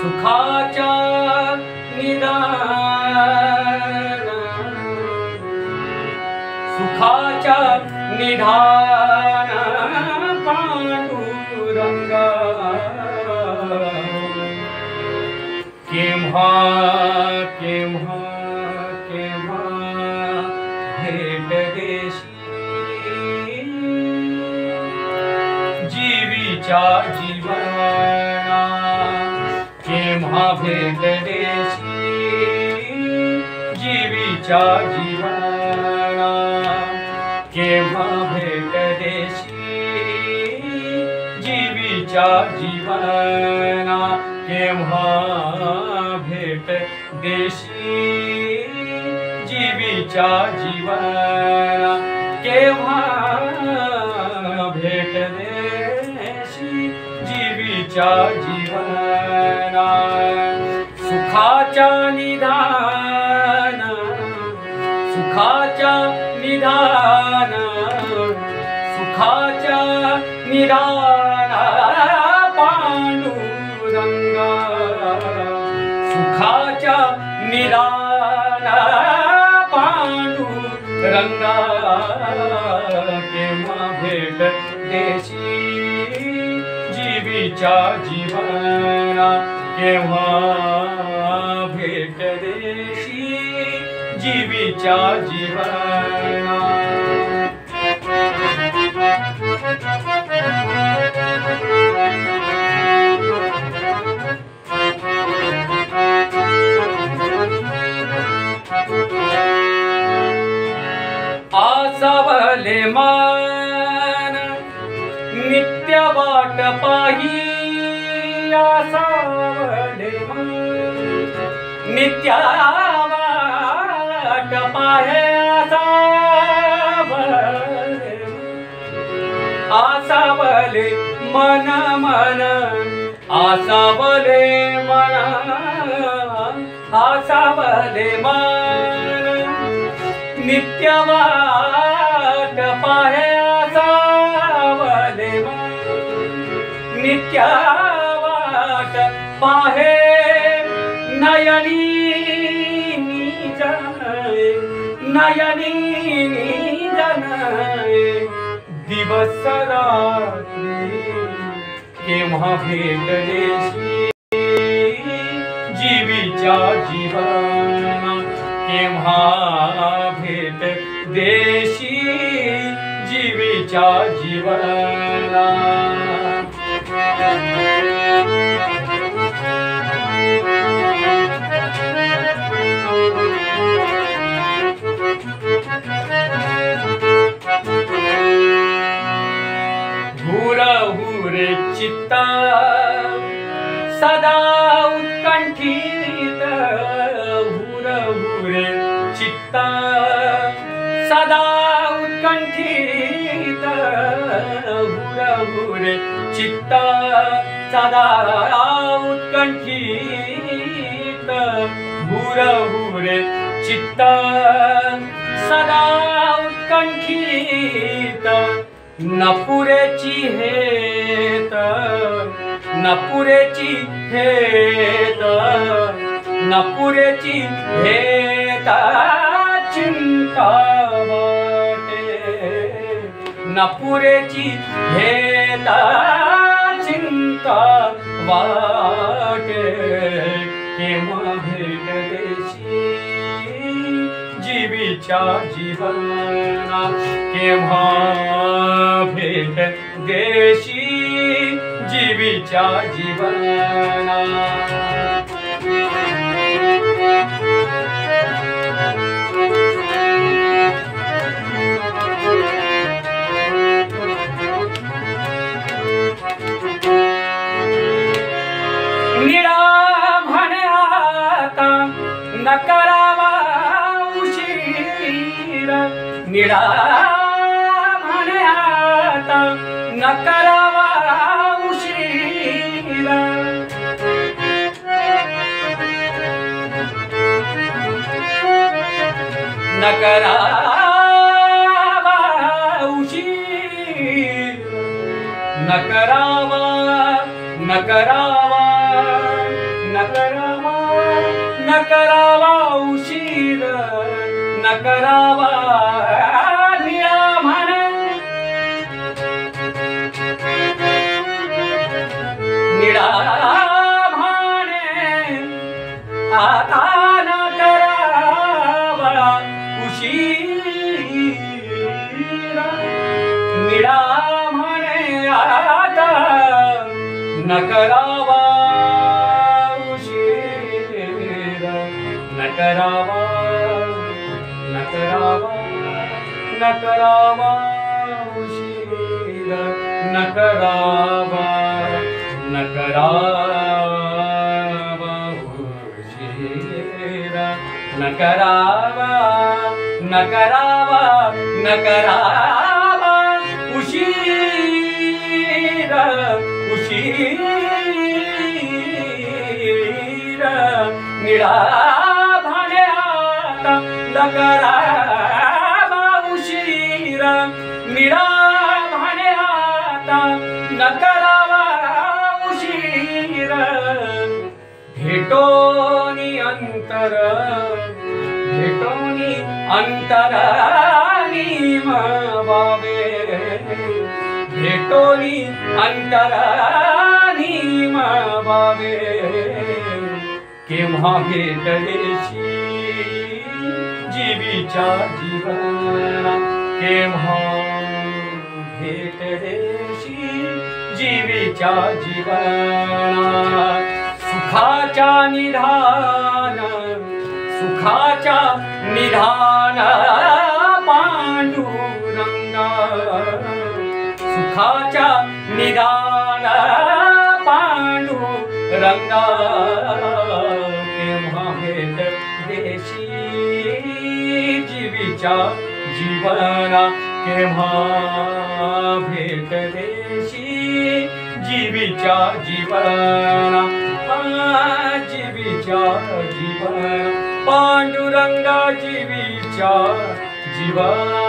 सुखाच्या निदान सुखाच्या निधान पांडुरंगा केव्हा केव्हा केव्हा भेट देशी जीवीच्या जीवना केव्हा भेट देशी जीवीच्या जीवना केव्हा भेट देशी जीवीच्या जीवना केव्हा भेट देशी जीवीच्या जीवना केव्हा भेट देशी जीवीच्या जीवना सुखाच्या निधान सुखाच्या निधान सुखाच्या निधान पांडुरंगा सुखाच्या निधान पांडुरंगा केव्हा भेट देशी जीवीच्या जीवना केव्हा भेट देशी जीवीच्या जीवना आसावले मान नित्य वाट पाही आसावले मान नित्य वाट पाहे आसावले मन मन आसावले मन आसावले मन नित्य वाट पाहे आसावले मन नित्य वाट पाहे नयनी नयनी जनय दिवस रात्री केव्हा भेट देशी जीवीच्या जीवना केव्हा भेट देशी जीवीच्या जीवना हुरे चित्ता सदा उत्कंठित हुरे चित्ता सदा उत्कंठित हुरे चित्ता सदा उत्कंठित हुरे चित्ता सदा उत्कंठित नपुरेची हेत नपुरेची हेत नपुरेची हेत चिंता वाटे नपुरेची हेत चिंता वाटे केव्हा भेट देशी जीवीच्या जीवना केव्हा भेट देशी जीवीच्या जीवना निळा म्हणे आता न करावा निळा म्हणे आता न करावा उशीरा न करावा उशीरा न करावा न करावा न न करावा उशीर, न करावा, न करावा, न करावा उशीर, न करावा, न करावा उशीर, न करावा, न करावा, न करावा उशीर, उशीर, निळा भाने आता न करावा उशीर, निळा भाने आता न करावा उशीर, भेटोनी अंतर, भेटोनी अंतरानी मावे, भेटोनी अंतरानी मावे, केव्हा भेटलेशी जीवीच्या जीवना, केव्हा भेटलेशी जीवीच्या जीवना, सुखाच्या निधान, सुखाच्या निधान पांडुरंगा, सुखाच्या निधान पांडुरंगा, केव्हा भेट देशी जीवीच्या जीवना, केव्हा भेट देशी जीवीच्या जीवना, जीवीच्या जीवना, पांडुरंगा जीवीच्या जीवना.